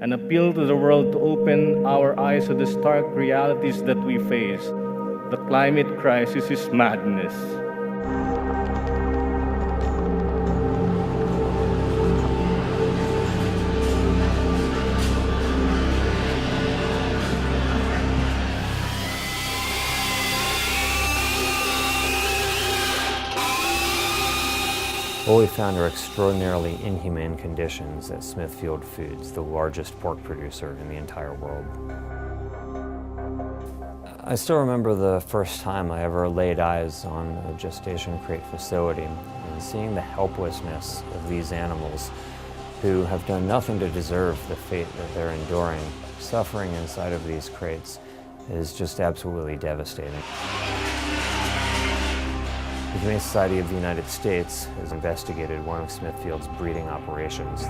An appeal to the world to open our eyes to the stark realities that we face. The climate crisis is madness. What we found are extraordinarily inhumane conditions at Smithfield Foods, the largest pork producer in the entire world. I still remember the first time I ever laid eyes on a gestation crate facility and seeing the helplessness of these animals who have done nothing to deserve the fate that they're enduring. Suffering inside of these crates is just absolutely devastating. The Humane Society of the United States has investigated one of Smithfield's breeding operations.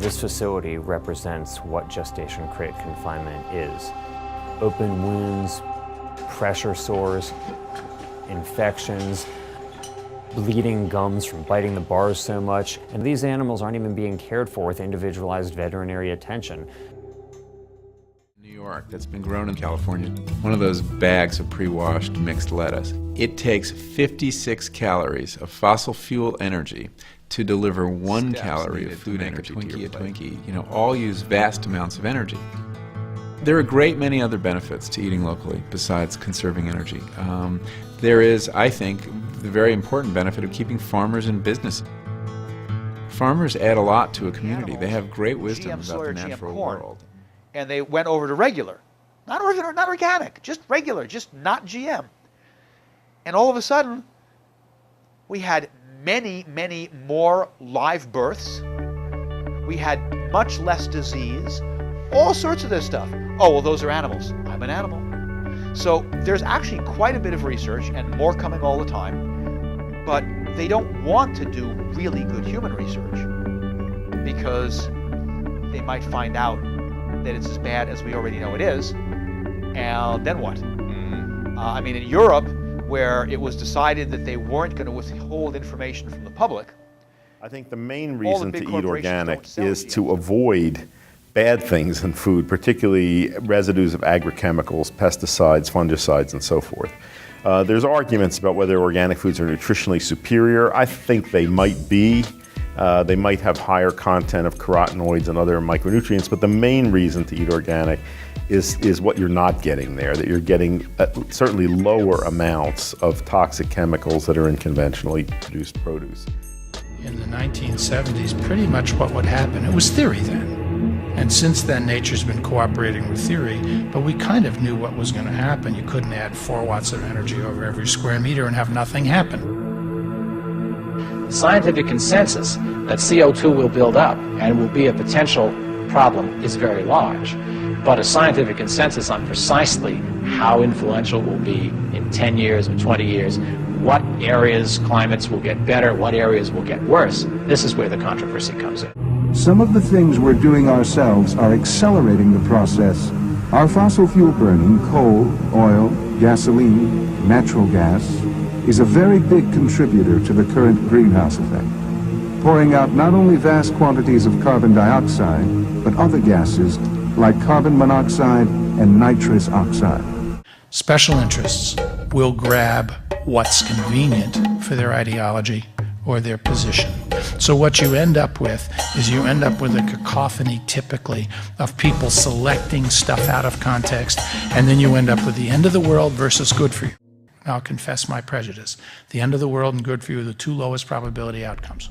This facility represents what gestation crate confinement is. Open wounds, pressure sores, infections, bleeding gums from biting the bars so much, and these animals aren't even being cared for with individualized veterinary attention. New York, that's been grown in California, one of those bags of pre-washed mixed lettuce. It takes 56 calories of fossil fuel energy to deliver 1 calorie of food energy. A Twinkie, all use vast amounts of energy. There are a great many other benefits to eating locally besides conserving energy. There is, I think, the very important benefit of keeping farmers in business. Farmers add a lot to a community. They have great wisdom about the natural world. And they went over to regular, not organic, just regular, just not GM. And all of a sudden, we had many, many more live births. We had much less disease, all sorts of this stuff. Oh, well, those are animals. I'm an animal. So there's actually quite a bit of research and more coming all the time, but they don't want to do really good human research because they might find out that it's as bad as we already know it is, and then what? I mean, in Europe, where it was decided that they weren't going to withhold information from the public. I think the main reason to eat organic is to avoid bad things in food, particularly residues of agrochemicals, pesticides, fungicides, and so forth. There's arguments about whether organic foods are nutritionally superior. I think they might be. They might have higher content of carotenoids and other micronutrients, but the main reason to eat organic is what you're not getting there, that you're getting certainly lower amounts of toxic chemicals that are in conventionally produced produce. In the 1970s, pretty much what would happen, it was theory then. And since then, nature's been cooperating with theory, but we kind of knew what was going to happen. You couldn't add 4 watts of energy over every square meter and have nothing happen. The scientific consensus that CO2 will build up and will be a potential problem is very large, but a scientific consensus on precisely how influential it will be in 10 years or 20 years, what areas climates will get better, what areas will get worse, this is where the controversy comes in. Some of the things we're doing ourselves are accelerating the process. Our fossil fuel burning, coal, oil, gasoline, natural gas, is a very big contributor to the current greenhouse effect, pouring out not only vast quantities of carbon dioxide, but other gases like carbon monoxide and nitrous oxide. Special interests will grab what's convenient for their ideology or their position. So what you end up with is you end up with a cacophony typically of people selecting stuff out of context, and then you end up with the end of the world versus good for you. I'll confess my prejudice. The end of the world and good for you are the 2 lowest probability outcomes.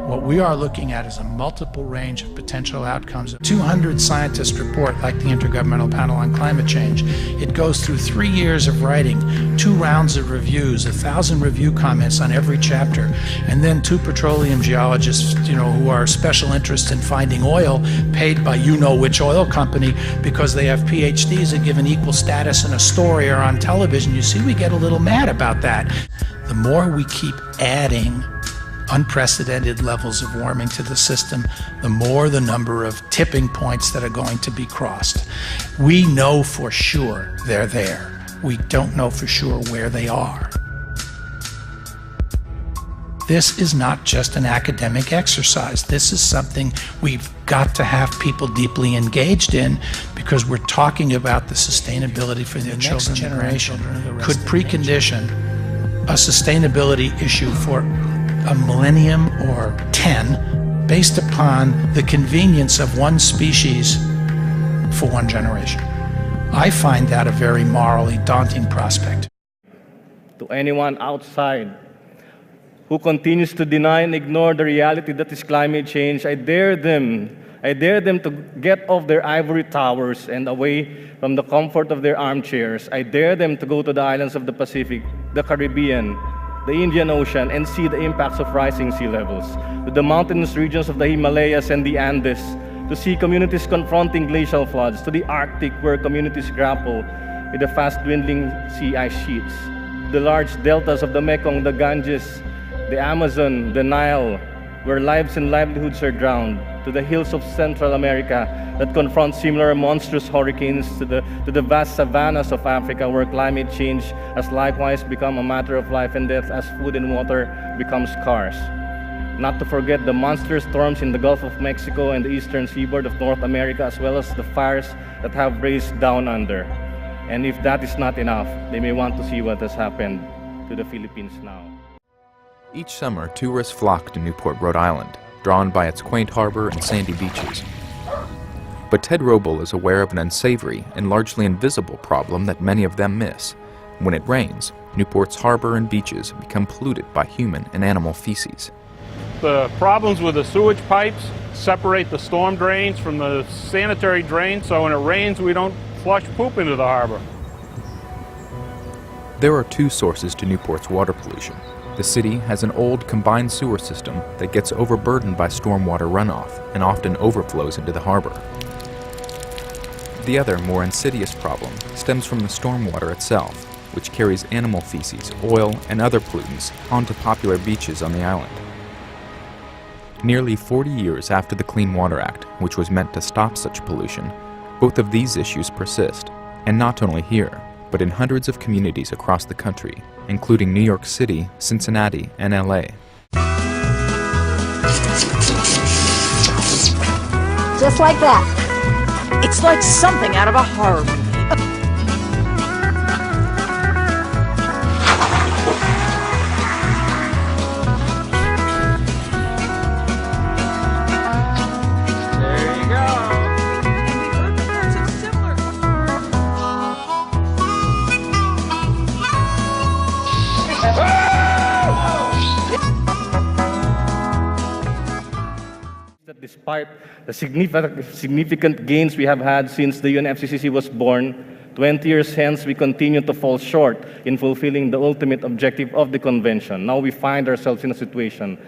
What we are looking at is a multiple range of potential outcomes. A 200 scientist report like the Intergovernmental Panel on Climate Change. It goes through 3 years of writing, 2 rounds of reviews, 1,000 review comments on every chapter, and then 2 petroleum geologists, who are special interests in finding oil, paid by you-know-which oil company because they have PhDs and given equal status in a story or on television. You see, we get a little mad about that. The more we keep adding unprecedented levels of warming to the system, the more the number of tipping points that are going to be crossed. We know for sure they're there. We don't know for sure where they are. This is not just an academic exercise. This is something we've got to have people deeply engaged in, because we're talking about the sustainability for the next generation. Could precondition a sustainability issue for a millennium or 10 based upon the convenience of one species for one generation. I find that a very morally daunting prospect. To anyone outside who continues to deny and ignore the reality that is climate change, I dare them to get off their ivory towers and away from the comfort of their armchairs. I dare them to go to the islands of the Pacific, the Caribbean, the Indian Ocean, and see the impacts of rising sea levels, to the mountainous regions of the Himalayas and the Andes, to see communities confronting glacial floods, to the Arctic, where communities grapple with the fast dwindling sea ice sheets, the large deltas of the Mekong, the Ganges, the Amazon, the Nile, where lives and livelihoods are drowned, to the hills of Central America that confront similar monstrous hurricanes, to the vast savannas of Africa, where climate change has likewise become a matter of life and death as food and water become scarce. Not to forget the monster storms in the Gulf of Mexico and the eastern seaboard of North America, as well as the fires that have raged down under. And if that is not enough, they may want to see what has happened to the Philippines now. Each summer, tourists flock to Newport, Rhode Island, drawn by its quaint harbor and sandy beaches. But Ted Roble is aware of an unsavory and largely invisible problem that many of them miss. When it rains, Newport's harbor and beaches become polluted by human and animal feces. The problems with the sewage pipes separate the storm drains from the sanitary drains, so when it rains, we don't flush poop into the harbor. There are two sources to Newport's water pollution. The city has an old combined sewer system that gets overburdened by stormwater runoff and often overflows into the harbor. The other, more insidious problem stems from the stormwater itself, which carries animal feces, oil, and other pollutants onto popular beaches on the island. Nearly 40 years after the Clean Water Act, which was meant to stop such pollution, both of these issues persist, and not only here, but in hundreds of communities across the country, including New York City, Cincinnati, and LA. Just like that. It's like something out of a horror movie. Despite the significant gains we have had since the UNFCCC was born, 20 years hence we continue to fall short in fulfilling the ultimate objective of the convention. Now we find ourselves in a situation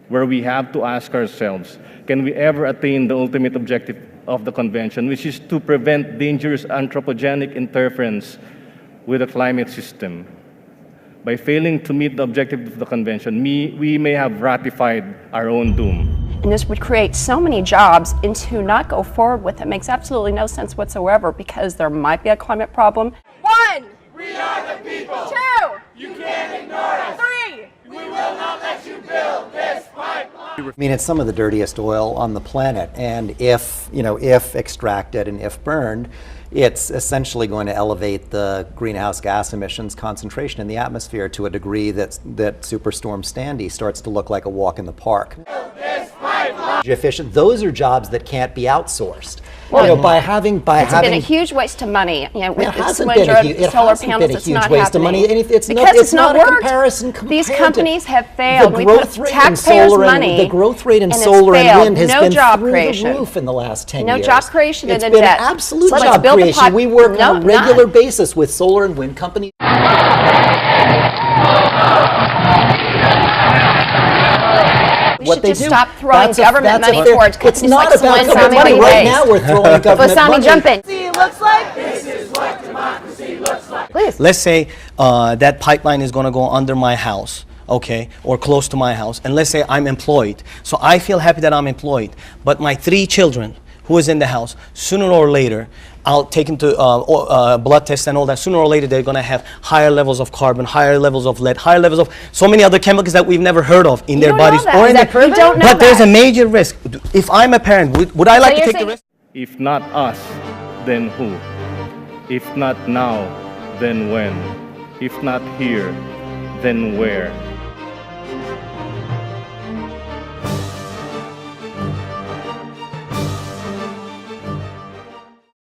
where we have to ask ourselves, can we ever attain the ultimate objective of the convention, which is to prevent dangerous anthropogenic interference with the climate system? By failing to meet the objective of the convention, we may have ratified our own doom. And this would create so many jobs, and to not go forward with it makes absolutely no sense whatsoever, because there might be a climate problem. 1, we are the people. 2, you can't ignore us. 3, we will not let you build this pipeline. I mean, it's some of the dirtiest oil on the planet, and if extracted and if burned, it's essentially going to elevate the greenhouse gas emissions concentration in the atmosphere to a degree that Superstorm Sandy starts to look like a walk in the park. Efficient. Those are jobs that can't be outsourced. Well, it's been a huge waste of money. You know, with it hasn't been a huge waste of money. It's not a comparison. These companies have failed. We put taxpayers' money. The growth rate in solar and wind has been through the roof in the last 10 years. No job creation and it's been debt. Absolute job creation. We work on a regular basis with solar and wind companies. We should just stop throwing government money towards companies like government money. Right now we're throwing government money. Jump in. Looks like this is what democracy looks like. Please. Let's say that pipeline is going to go under my house. okay, or close to my house, and let's say I'm employed. So I feel happy that I'm employed, but my 3 children who is in the house, sooner or later, I'll take them to blood tests and all that. Sooner or later, they're going to have higher levels of carbon, higher levels of lead, higher levels of so many other chemicals that we've never heard of in their bodies. Or in but there's a major risk. If I'm a parent, would I like to take the risk? If not us, then who? If not now, then when? If not here, then where?